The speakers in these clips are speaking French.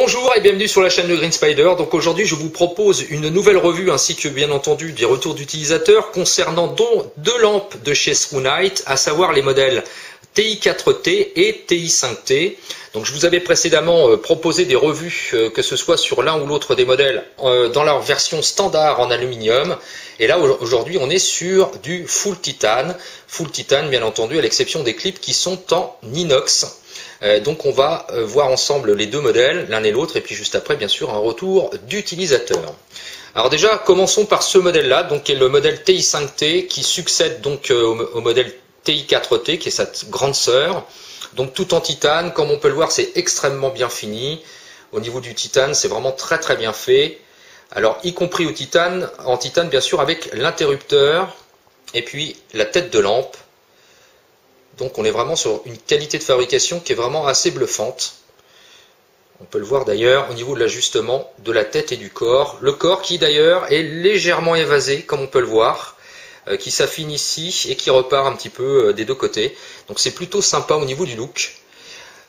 Bonjour et bienvenue sur la chaîne de Green Spider. Donc aujourd'hui je vous propose une nouvelle revue ainsi que bien entendu des retours d'utilisateurs concernant deux lampes de chez Strunite, à savoir les modèles TI4T et TI5T. Donc je vous avais précédemment proposé des revues, que ce soit sur l'un ou l'autre des modèles, dans leur version standard en aluminium. Et là aujourd'hui on est sur du full titane bien entendu, à l'exception des clips qui sont en inox. Donc on va voir ensemble les deux modèles, l'un et l'autre, et puis juste après bien sûr un retour d'utilisateur. Alors déjà commençons par ce modèle là, donc qui est le modèle TI5T qui succède donc au modèle TI4T qui est sa grande sœur. Donc tout en titane, comme on peut le voir c'est extrêmement bien fini. Au niveau du titane c'est vraiment très bien fait. Alors y compris en titane bien sûr avec l'interrupteur et puis la tête de lampe. Donc on est vraiment sur une qualité de fabrication qui est vraiment assez bluffante. On peut le voir d'ailleurs au niveau de l'ajustement de la tête et du corps. Le corps qui d'ailleurs est légèrement évasé comme on peut le voir, qui s'affine ici et qui repart un petit peu des deux côtés. Donc c'est plutôt sympa au niveau du look.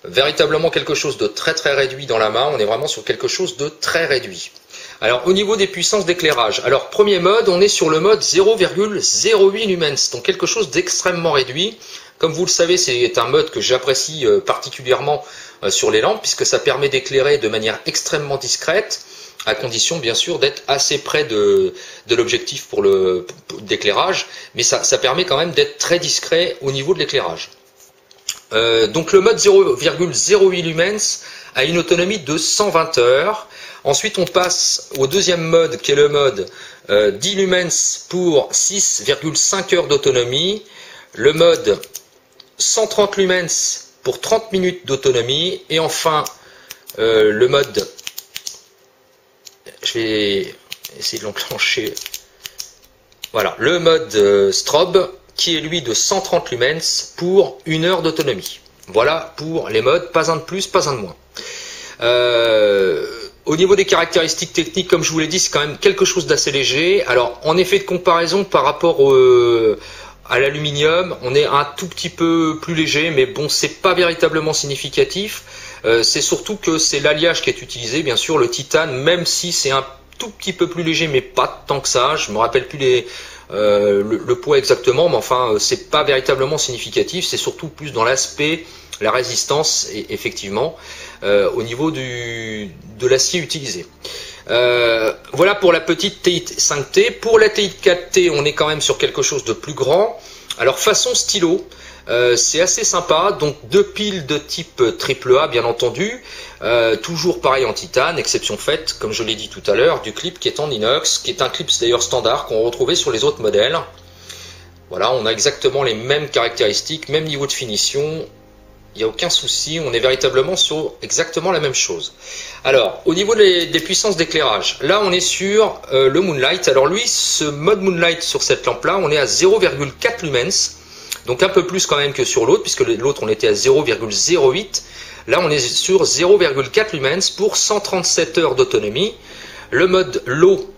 Véritablement quelque chose de très réduit dans la main, on est vraiment sur quelque chose de très réduit. Alors au niveau des puissances d'éclairage, alors premier mode, on est sur le mode 0,08 lumens, donc quelque chose d'extrêmement réduit. Comme vous le savez, c'est un mode que j'apprécie particulièrement sur les lampes, puisque ça permet d'éclairer de manière extrêmement discrète, à condition bien sûr d'être assez près de l'objectif d'éclairage, mais ça permet quand même d'être très discret au niveau de l'éclairage. Donc le mode 0,08 lumens a une autonomie de 120 heures. Ensuite on passe au deuxième mode qui est le mode 10 lumens pour 6,5 heures d'autonomie. Le mode 130 lumens pour 30 minutes d'autonomie. Et enfin le mode, je vais essayer de l'enclencher, voilà, le mode strobe qui est lui de 130 lumens pour 1 heure d'autonomie. Voilà pour les modes, pas un de plus, pas un de moins. Au niveau des caractéristiques techniques, comme je vous l'ai dit, c'est quand même quelque chose d'assez léger. Alors en effet de comparaison par rapport à l'aluminium, on est un tout petit peu plus léger, mais bon, c'est pas véritablement significatif. C'est surtout que c'est l'alliage qui est utilisé, bien sûr, le titane, même si c'est un tout petit peu plus léger, mais pas tant que ça. Je me rappelle plus le poids exactement, mais enfin, c'est pas véritablement significatif. C'est surtout plus dans l'aspect, la résistance, et effectivement, au niveau de l'acier utilisé. Voilà pour la petite TI5T. Pour la TI4T, on est quand même sur quelque chose de plus grand. Alors façon stylo, c'est assez sympa. Donc deux piles de type AAA bien entendu. Toujours pareil en titane, exception faite, comme je l'ai dit tout à l'heure, du clip qui est en inox, qui est un clip d'ailleurs standard qu'on retrouvait sur les autres modèles. Voilà, on a exactement les mêmes caractéristiques, même niveau de finition. Il n'y a aucun souci, on est véritablement sur exactement la même chose. Alors, au niveau des puissances d'éclairage, là on est sur le Moonlight. Alors lui, ce mode Moonlight sur cette lampe-là, on est à 0,4 lumens. Donc un peu plus quand même que sur l'autre, puisque l'autre on était à 0,08. Là on est sur 0,4 lumens pour 137 heures d'autonomie. Le mode Low,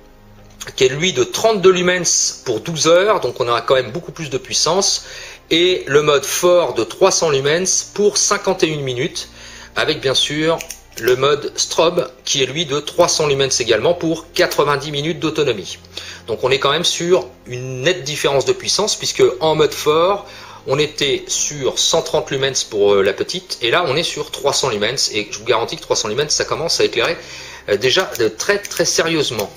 qui est lui de 32 lumens pour 12 heures, donc on a quand même beaucoup plus de puissance. Et le mode fort de 300 lumens pour 51 minutes, avec bien sûr le mode strobe qui est lui de 300 lumens également pour 90 minutes d'autonomie. Donc on est quand même sur une nette différence de puissance, puisque en mode fort on était sur 130 lumens pour la petite, et là on est sur 300 lumens, et je vous garantis que 300 lumens ça commence à éclairer déjà très sérieusement.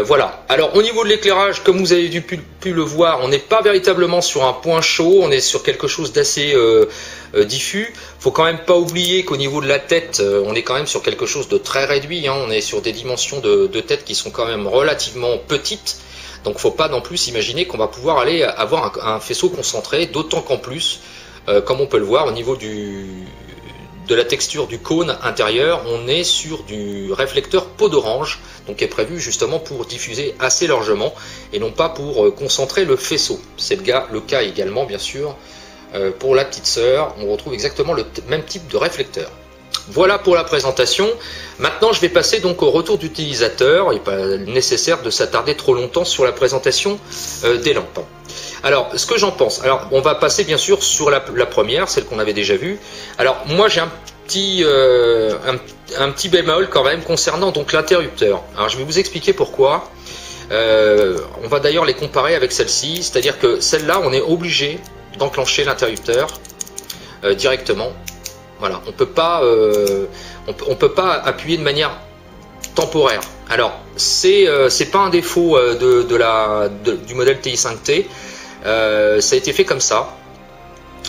Voilà, alors au niveau de l'éclairage, comme vous avez pu le voir, on n'est pas véritablement sur un point chaud, on est sur quelque chose d'assez diffus. Faut quand même pas oublier qu'au niveau de la tête, on est quand même sur quelque chose de très réduit, hein. On est sur des dimensions de tête qui sont quand même relativement petites, donc faut pas non plus imaginer qu'on va pouvoir aller avoir un faisceau concentré, d'autant qu'en plus, comme on peut le voir au niveau de la texture du cône intérieur, on est sur du réflecteur peau d'orange, donc qui est prévu justement pour diffuser assez largement et non pas pour concentrer le faisceau. C'est le cas également bien sûr pour la petite sœur, on retrouve exactement le même type de réflecteur. Voilà pour la présentation. Maintenant je vais passer donc au retour d'utilisateur. Il n'est pas nécessaire de s'attarder trop longtemps sur la présentation des lampes. Alors, ce que j'en pense, alors on va passer bien sûr sur la première, celle qu'on avait déjà vue. Alors moi j'ai un un petit bémol quand même concernant donc l'interrupteur. Alors je vais vous expliquer pourquoi. On va d'ailleurs les comparer avec celle-ci, c'est-à-dire que celle-là, on est obligé d'enclencher l'interrupteur directement. Voilà, on peut pas appuyer de manière temporaire. Alors c'est pas un défaut du modèle TI5T, ça a été fait comme ça.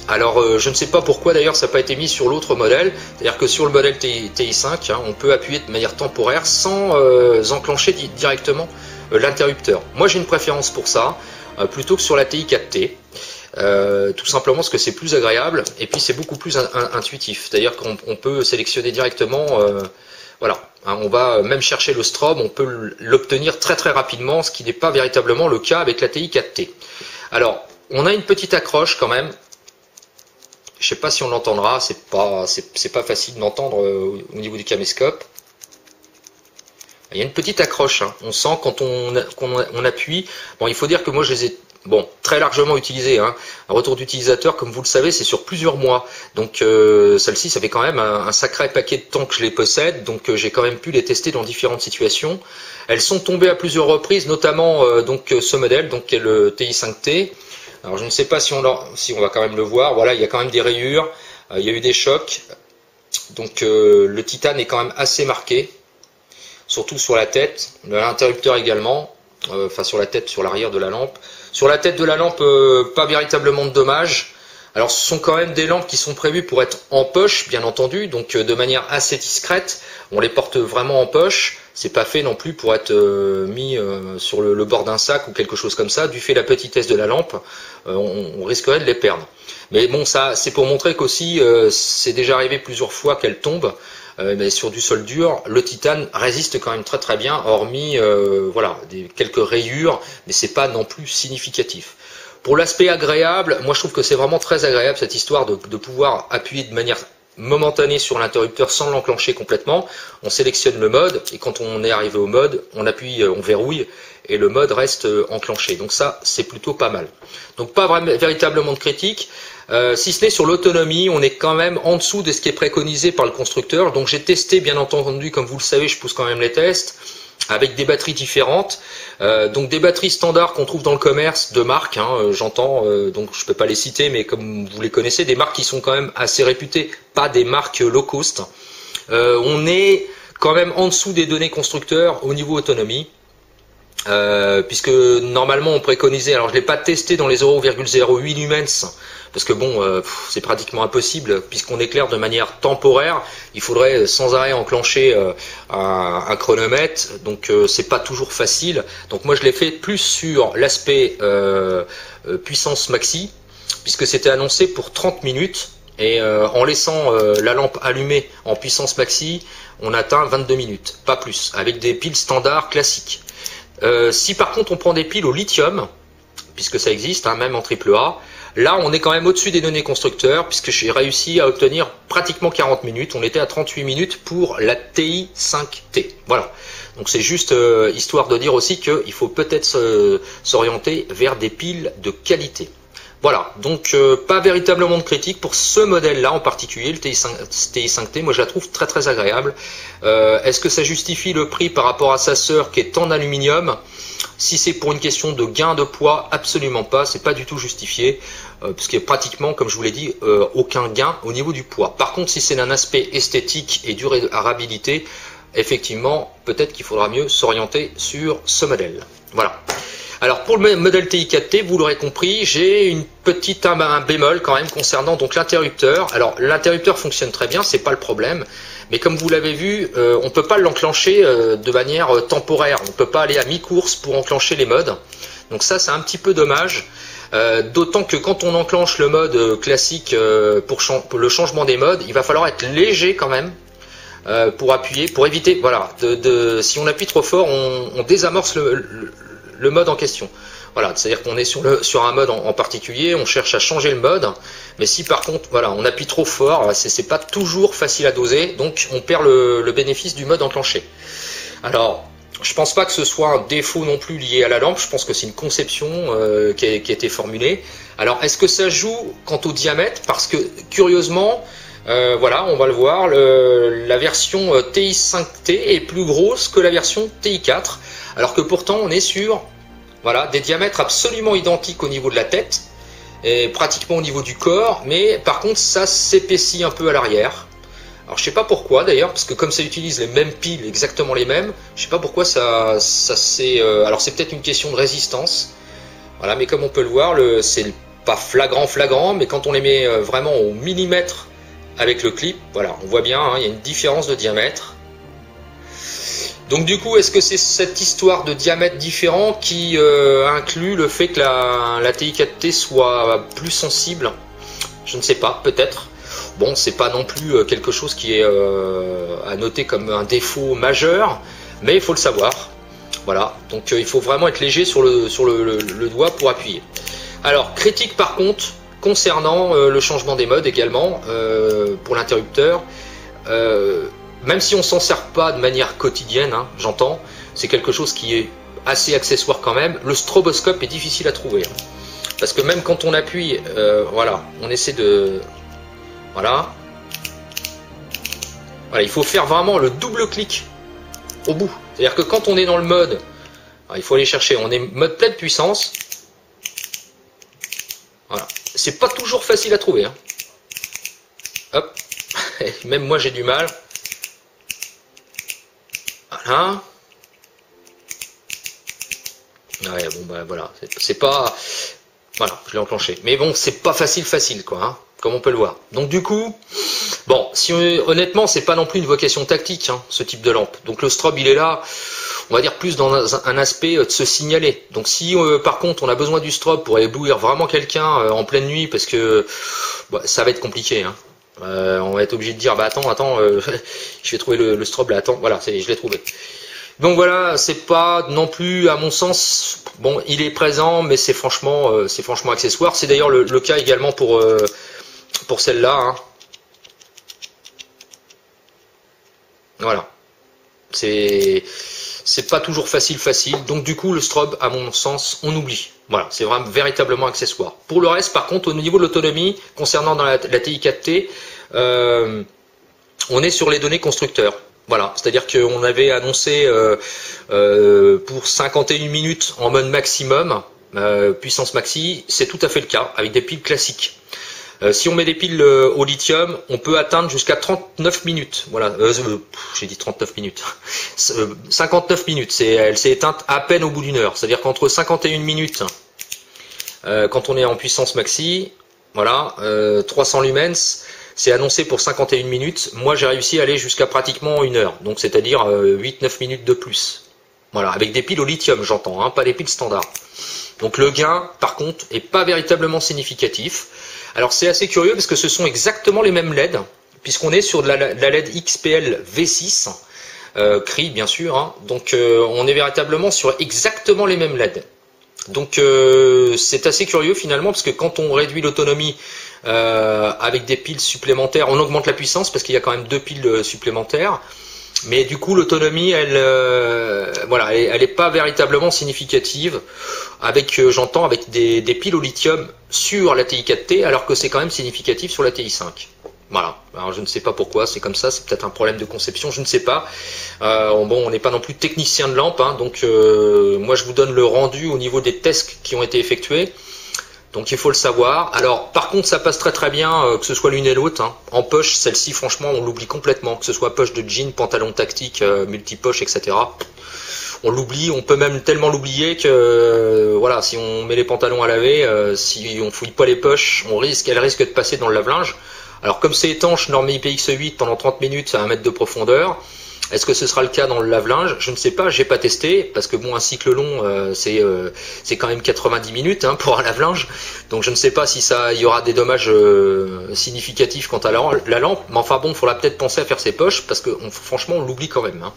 Alors je ne sais pas pourquoi d'ailleurs ça n'a pas été mis sur l'autre modèle, c'est-à-dire que sur le modèle TI5, hein, on peut appuyer de manière temporaire sans enclencher directement l'interrupteur. Moi j'ai une préférence pour ça, plutôt que sur la TI4T, tout simplement parce que c'est plus agréable et puis c'est beaucoup plus intuitif, c'est-à-dire qu'on peut sélectionner directement, voilà, hein, on va même chercher le strobe, on peut l'obtenir très très rapidement, ce qui n'est pas véritablement le cas avec la TI4T. Alors on a une petite accroche quand même. Je sais pas si on l'entendra, c'est pas facile d'entendre au niveau du caméscope. Il y a une petite accroche, hein. On sent quand on appuie. Bon, il faut dire que moi je les ai très largement utilisés, hein. Un retour d'utilisateur, comme vous le savez, c'est sur plusieurs mois. Donc celle-ci, ça fait quand même un sacré paquet de temps que je les possède, donc j'ai quand même pu les tester dans différentes situations. Elles sont tombées à plusieurs reprises, notamment ce modèle, donc qui est le TI5T. Alors je ne sais pas si on va quand même le voir. Voilà, il y a quand même des rayures, il y a eu des chocs. Donc le titane est quand même assez marqué, surtout sur la tête, l'interrupteur également, enfin sur la tête, sur l'arrière de la lampe. Sur la tête de la lampe, pas véritablement de dommages. Alors ce sont quand même des lampes qui sont prévues pour être en poche, bien entendu, donc de manière assez discrète. On les porte vraiment en poche. C'est pas fait non plus pour être mis sur le bord d'un sac ou quelque chose comme ça. Du fait de la petitesse de la lampe, on risquerait de les perdre. Mais bon, ça, c'est pour montrer qu'aussi, c'est déjà arrivé plusieurs fois qu'elle tombe. Mais sur du sol dur, le titane résiste quand même très très bien, hormis voilà, quelques rayures, mais c'est pas non plus significatif. Pour l'aspect agréable, moi je trouve que c'est vraiment très agréable cette histoire de pouvoir appuyer de manière momentanée sur l'interrupteur sans l'enclencher complètement. On sélectionne le mode et quand on est arrivé au mode, on appuie, on verrouille et le mode reste enclenché. Donc ça, c'est plutôt pas mal. Donc pas vraiment, véritablement de critique. Si ce n'est sur l'autonomie, on est quand même en dessous de ce qui est préconisé par le constructeur. Donc j'ai testé, bien entendu, comme vous le savez, je pousse quand même les tests, avec des batteries différentes. Donc des batteries standards qu'on trouve dans le commerce de marque, hein, j'entends, donc je peux pas les citer, mais comme vous les connaissez, des marques qui sont quand même assez réputées, pas des marques low cost. On est quand même en dessous des données constructeurs au niveau autonomie. Puisque normalement on préconisait, alors je l'ai pas testé dans les 0,08 lumens parce que bon, c'est pratiquement impossible puisqu'on éclaire de manière temporaire, il faudrait sans arrêt enclencher un chronomètre, donc c'est pas toujours facile. Donc moi je l'ai fait plus sur l'aspect puissance maxi, puisque c'était annoncé pour 30 minutes et en laissant la lampe allumée en puissance maxi, on atteint 22 minutes, pas plus, avec des piles standards classiques. Si par contre on prend des piles au lithium, puisque ça existe, hein, même en AAA, là on est quand même au-dessus des données constructeurs, puisque j'ai réussi à obtenir pratiquement 40 minutes, on était à 38 minutes pour la TI5T. Voilà, donc c'est juste histoire de dire aussi qu'il faut peut-être s'orienter vers des piles de qualité. Voilà, donc pas véritablement de critique pour ce modèle-là en particulier, le TI5T, moi je la trouve très très agréable. Est-ce que ça justifie le prix par rapport à sa sœur qui est en aluminium? Si c'est pour une question de gain de poids, absolument pas, c'est pas du tout justifié, parce qu'il y a pratiquement, comme je vous l'ai dit, aucun gain au niveau du poids. Par contre, si c'est un aspect esthétique et durabilité, effectivement, peut-être qu'il faudra mieux s'orienter sur ce modèle. Voilà. Alors pour le modèle TI4T, vous l'aurez compris, j'ai un bémol quand même concernant donc l'interrupteur. Alors l'interrupteur fonctionne très bien, c'est pas le problème, mais comme vous l'avez vu, on peut pas l'enclencher de manière temporaire. On peut pas aller à mi-course pour enclencher les modes. Donc ça, c'est un petit peu dommage. D'autant que quand on enclenche le mode classique pour le changement des modes, il va falloir être léger quand même. Pour appuyer, pour éviter, voilà, si on appuie trop fort, on désamorce le mode en question. Voilà, c'est-à-dire qu'on est sur un mode en particulier, on cherche à changer le mode, mais si par contre, voilà, on appuie trop fort, c'est pas toujours facile à doser, donc on perd le bénéfice du mode enclenché. Alors, je pense pas que ce soit un défaut non plus lié à la lampe, je pense que c'est une conception qui a été formulée. Alors, est-ce que ça joue quant au diamètre? Parce que, curieusement, Voilà, on va le voir, la version TI5T est plus grosse que la version TI4, alors que pourtant on est sur voilà, des diamètres absolument identiques au niveau de la tête, et pratiquement au niveau du corps, mais par contre ça s'épaissit un peu à l'arrière. Alors je sais pas pourquoi d'ailleurs, parce que comme ça utilise les mêmes piles, exactement les mêmes, je sais pas pourquoi ça c'est... alors c'est peut-être une question de résistance, voilà, mais comme on peut le voir, c'est pas flagrant, mais quand on les met vraiment au millimètre avec le clip, voilà, on voit bien, hein, il y a une différence de diamètre. Donc du coup, est-ce que c'est cette histoire de diamètre différent qui inclut le fait que la TI4T soit plus sensible? Je ne sais pas, peut-être. Bon, c'est pas non plus quelque chose qui est à noter comme un défaut majeur, mais il faut le savoir. Voilà, donc il faut vraiment être léger sur le doigt pour appuyer. Alors, critique par contre, concernant le changement des modes également, pour l'interrupteur, même si on s'en sert pas de manière quotidienne, hein, j'entends, c'est quelque chose qui est assez accessoire quand même, le stroboscope est difficile à trouver. Hein, parce que même quand on appuie, voilà, on essaie de... Voilà. Voilà, il faut faire vraiment le double clic au bout. C'est-à-dire que quand on est dans le mode, alors, il faut aller chercher, on est mode pleine puissance. Voilà. C'est pas toujours facile à trouver. Hein. Hop. Même moi j'ai du mal. Voilà. Ouais, bon bah voilà. C'est pas... Voilà, je l'ai enclenché. Mais bon, c'est pas facile quoi, hein, comme on peut le voir. Donc du coup, bon, si honnêtement, c'est pas non plus une vocation tactique, hein, ce type de lampe. Donc le strobe, il est là, on va dire plus dans un aspect de se signaler. Donc si par contre on a besoin du strobe pour éblouir vraiment quelqu'un en pleine nuit, parce que bah, ça va être compliqué, hein. On va être obligé de dire, bah attends, je vais trouver le strobe là, attends, voilà, je l'ai trouvé. Donc voilà, c'est pas non plus, à mon sens, bon, il est présent, mais c'est franchement accessoire. C'est d'ailleurs le cas également pour celle-là. Hein. Voilà, c'est pas toujours facile. Donc du coup, le strobe, à mon sens, on oublie. Voilà, c'est vraiment véritablement accessoire. Pour le reste, par contre, au niveau de l'autonomie, concernant dans la TI4T, on est sur les données constructeurs. Voilà, c'est-à-dire qu'on avait annoncé pour 51 minutes en mode maximum, puissance maxi, c'est tout à fait le cas, avec des piles classiques. Si on met des piles au lithium, on peut atteindre jusqu'à 39 minutes. Voilà, j'ai dit 39 minutes. 59 minutes, elle s'est éteinte à peine au bout d'une heure. C'est-à-dire qu'entre 51 minutes, quand on est en puissance maxi, voilà, 300 lumens, c'est annoncé pour 51 minutes. Moi, j'ai réussi à aller jusqu'à pratiquement une heure. Donc, c'est-à-dire 8-9 minutes de plus. Voilà, avec des piles au lithium, j'entends, hein, pas des piles standards. Donc, le gain, par contre, est pas véritablement significatif. Alors, c'est assez curieux parce que ce sont exactement les mêmes LED, puisqu'on est sur de la LED XPL V6, Cree, bien sûr. Hein. Donc, on est véritablement sur exactement les mêmes LED. Donc, c'est assez curieux finalement, parce que quand on réduit l'autonomie avec des piles supplémentaires, on augmente la puissance parce qu'il y a quand même 2 piles supplémentaires, mais du coup l'autonomie voilà, elle est pas véritablement significative avec j'entends avec des piles au lithium sur la TI4T, alors que c'est quand même significatif sur la TI5. Voilà, alors je ne sais pas pourquoi, c'est comme ça, c'est peut-être un problème de conception, je ne sais pas. Bon, on n'est pas non plus technicien de lampe, hein, donc moi je vous donne le rendu au niveau des tests qui ont été effectués. Donc il faut le savoir. Alors par contre ça passe très bien que ce soit l'une et l'autre. Hein. En poche, celle-ci franchement on l'oublie complètement. Que ce soit poche de jean, pantalon tactique, multipoche, etc. On l'oublie, on peut même tellement l'oublier que voilà, si on met les pantalons à laver, si on fouille pas les poches, elle risque de passer dans le lave-linge. Alors comme c'est étanche, norme IPX8 pendant 30 minutes à 1 mètre de profondeur. Est-ce que ce sera le cas dans le lave-linge? Je ne sais pas, j'ai pas testé, parce que bon, un cycle long, c'est quand même 90 minutes hein, pour un lave-linge, donc je ne sais pas si il y aura des dommages significatifs quant à la lampe, mais enfin bon, il faudra peut-être penser à faire ses poches, parce que franchement, on l'oublie quand même. Hein.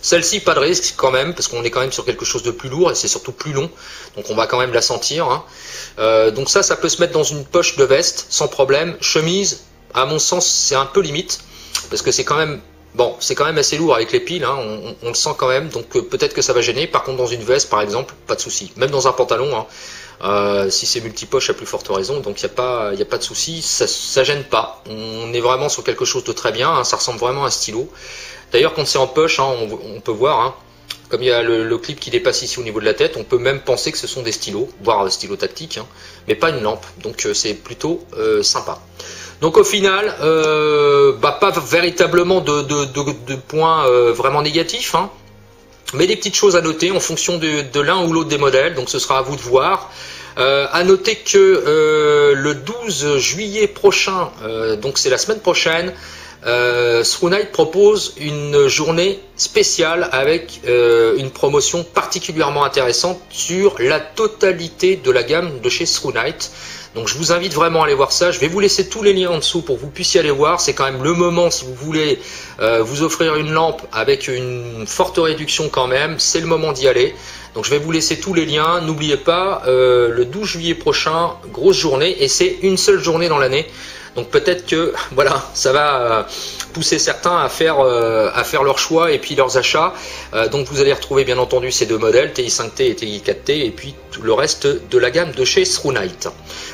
Celle-ci, pas de risque quand même, parce qu'on est quand même sur quelque chose de plus lourd, et c'est surtout plus long, donc on va quand même la sentir. Hein. Donc ça peut se mettre dans une poche de veste, sans problème. Chemise, à mon sens, c'est un peu limite, parce que c'est quand même Bon, c'est quand même assez lourd avec les piles, hein, on le sent quand même, donc peut-être que ça va gêner. Par contre, dans une veste, par exemple, pas de souci. Même dans un pantalon, hein, si c'est multipoche, à plus forte raison, donc il n'y a pas de souci, ça gêne pas. On est vraiment sur quelque chose de très bien, hein, ça ressemble vraiment à un stylo. D'ailleurs, quand c'est en poche, hein, on peut voir, hein, comme il y a le clip qui dépasse ici au niveau de la tête, on peut même penser que ce sont des stylos, voire des stylos tactiques, hein, mais pas une lampe, donc c'est plutôt sympa. Donc au final, pas véritablement de points vraiment négatifs, hein, mais des petites choses à noter en fonction de l'un ou l'autre des modèles, donc ce sera à vous de voir. À noter que le 12 juillet prochain, donc c'est la semaine prochaine, Thrunite propose une journée spéciale avec une promotion particulièrement intéressante sur la totalité de la gamme de chez Thrunite. Donc je vous invite vraiment à aller voir ça. Je vais vous laisser tous les liens en dessous pour que vous puissiez aller voir. C'est quand même le moment, si vous voulez vous offrir une lampe avec une forte réduction quand même, c'est le moment d'y aller. Donc je vais vous laisser tous les liens. N'oubliez pas, le 12 juillet prochain, grosse journée, et c'est une seule journée dans l'année. Donc peut-être que voilà, ça va pousser certains à faire leur choix et puis leurs achats. Donc vous allez retrouver bien entendu ces deux modèles, TI5T et TI4T, et puis tout le reste de la gamme de chez Thrunite.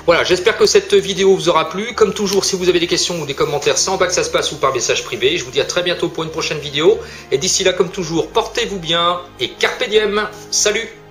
Voilà, j'espère que cette vidéo vous aura plu. Comme toujours, si vous avez des questions ou des commentaires, c'est en bas que ça se passe ou par message privé. Je vous dis à très bientôt pour une prochaine vidéo. Et d'ici là, comme toujours, portez-vous bien et carpe diem. Salut!